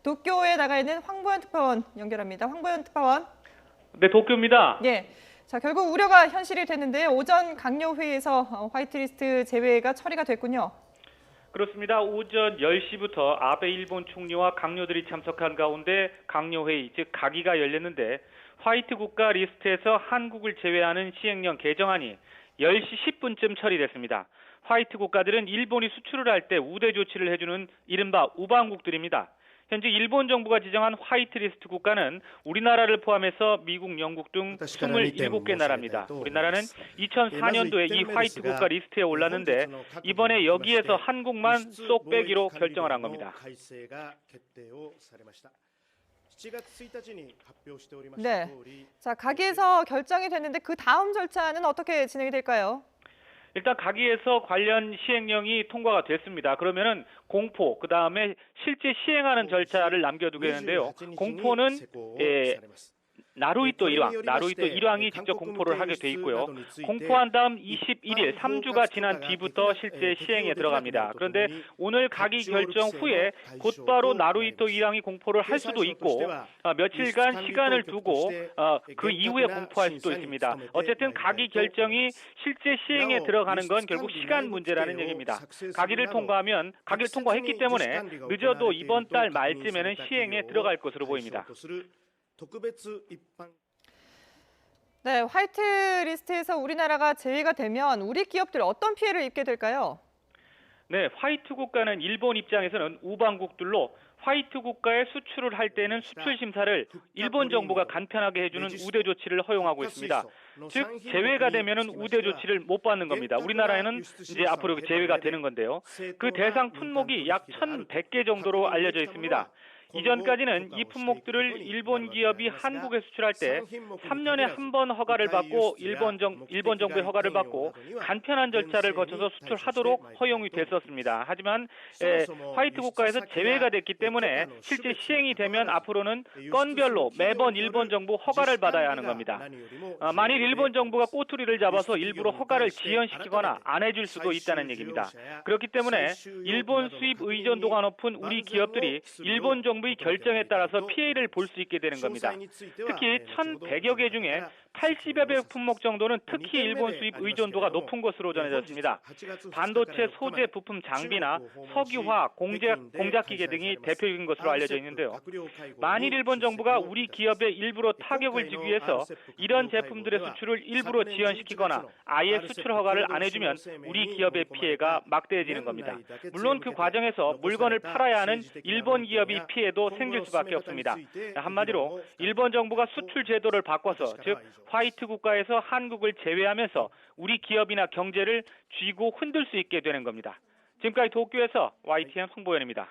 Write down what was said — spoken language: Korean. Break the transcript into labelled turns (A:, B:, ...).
A: 도쿄에 나가 있는 황보현 특파원 연결합니다. 황보현 특파원.
B: 네, 도쿄입니다.
A: 예. 자, 결국 우려가 현실이 됐는데 오전 강요회의에서 화이트리스트 제외가 처리가 됐군요.
B: 그렇습니다. 오전 10시부터 아베 일본 총리와 강요들이 참석한 가운데 강요회의, 즉 가기가 열렸는데 화이트 국가 리스트에서 한국을 제외하는 시행령 개정안이 10시 10분쯤 처리됐습니다. 화이트 국가들은 일본이 수출을 할 때 우대 조치를 해주는 이른바 우방국들입니다. 현재 일본 정부가 지정한 화이트리스트 국가는 우리나라를 포함해서 미국, 영국 등 27개 나라입니다. 우리나라는 2004년도에 이 화이트 국가 리스트에 올랐는데 이번에 여기에서 한국만 쏙 빼기로 결정을 한 겁니다.
A: 네. 자, 가기에서 결정이 됐는데 그 다음 절차는 어떻게 진행이 될까요?
B: 일단 가기에서 관련 시행령이 통과가 됐습니다. 그러면은 공포, 그 다음에 실제 시행하는 절차를 남겨두게 되는데요. 공포는 나루히토 1왕이 직접 공포를 하게 돼 있고요. 공포한 다음 21일, 3주가 지난 뒤부터 실제 시행에 들어갑니다. 그런데 오늘 가기 결정 후에 곧바로 나루히토 1왕이 공포를 할 수도 있고 며칠간 시간을 두고 그 이후에 공포할 수도 있습니다. 어쨌든 가기 결정이 실제 시행에 들어가는 건 결국 시간 문제라는 얘기입니다. 가기를 통과했기 때문에 늦어도 이번 달 말쯤에는 시행에 들어갈 것으로 보입니다.
A: 네, 화이트리스트에서 우리나라가 제외가 되면 우리 기업들 어떤 피해를 입게 될까요?
B: 네, 화이트 국가는 일본 입장에서는 우방국들로 화이트 국가에 수출을 할 때는 수출 심사를 일본 정부가 간편하게 해주는 우대 조치를 허용하고 있습니다. 즉 제외가 되면은 우대 조치를 못 받는 겁니다. 우리나라에는 이제 앞으로 제외가 되는 건데요. 그 대상 품목이 약 1,100개 정도로 알려져 있습니다. 이전까지는 이 품목들을 일본 기업이 한국에 수출할 때 3년에 한 번 허가를 받고 일본 정부의 허가를 받고 간편한 절차를 거쳐서 수출하도록 허용이 됐었습니다. 하지만 화이트 국가에서 제외가 됐기 때문에 실제 시행이 되면 앞으로는 건별로 매번 일본 정부 허가를 받아야 하는 겁니다. 만일 일본 정부가 꼬투리를 잡아서 일부러 허가를 지연시키거나 안 해줄 수도 있다는 얘기입니다. 그렇기 때문에 일본 수입 의존도가 높은 우리 기업들이 일본 정부의 결정에 따라서 피해를 볼 수 있게 되는 겁니다. 특히 1,100여 개 중에 80여 개 품목 정도는 특히 일본 수입 의존도가 높은 것으로 전해졌습니다. 반도체 소재 부품 장비나 석유화, 공작기계 등이 대표적인 것으로 알려져 있는데요. 만일 일본 정부가 우리 기업에 일부러 타격을 주기 위해서 이런 제품들의 수출을 일부러 지연시키거나 아예 수출 허가를 안 해주면 우리 기업의 피해가 막대해지는 겁니다. 물론 그 과정에서 물건을 팔아야 하는 일본 기업이 피해도 생길 수밖에 없습니다. 한마디로 일본 정부가 수출 제도를 바꿔서 즉 화이트 국가에서 한국을 제외하면서 우리 기업이나 경제를 쥐고 흔들 수 있게 되는 겁니다. 지금까지 도쿄에서 YTN 황보현입니다.